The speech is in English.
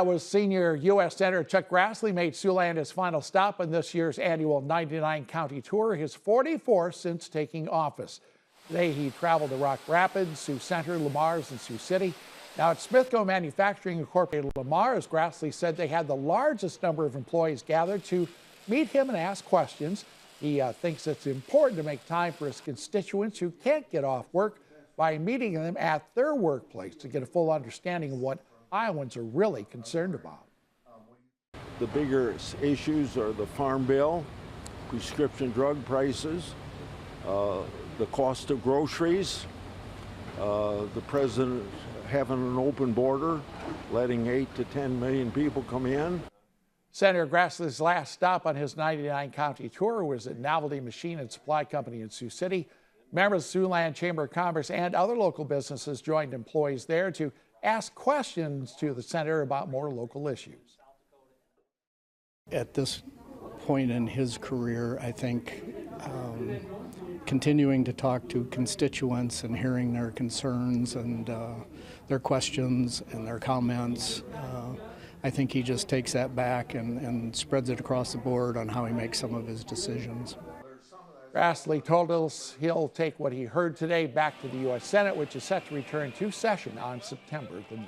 That was senior U.S. Senator Chuck Grassley made Siouxland his final stop on this year's annual 99-county tour, his 44th since taking office. Today he traveled to Rock Rapids, Sioux Center, Lamar's, and Sioux City. Now at Smithco Manufacturing Incorporated Lamar's, Grassley said they had the largest number of employees gathered to meet him and ask questions. He thinks it's important to make time for his constituents who can't get off work by meeting them at their workplace to get a full understanding of what Iowans are really concerned about. The bigger issues are the farm bill, prescription drug prices, the cost of groceries, the president having an open border, letting 8 to 10 million people come in. Senator Grassley's last stop on his 99-county tour was at Novelty Machine and Supply Company in Sioux City. Members of the Siouxland Chamber of Commerce and other local businesses joined employees there to ask questions to the senator about more local issues. At this point in his career, I think continuing to talk to constituents and hearing their concerns and their questions and their comments, I think he just takes that back and spreads it across the board on how he makes some of his decisions. Grassley told us he'll take what he heard today back to the U.S. Senate, which is set to return to session on September the 9th.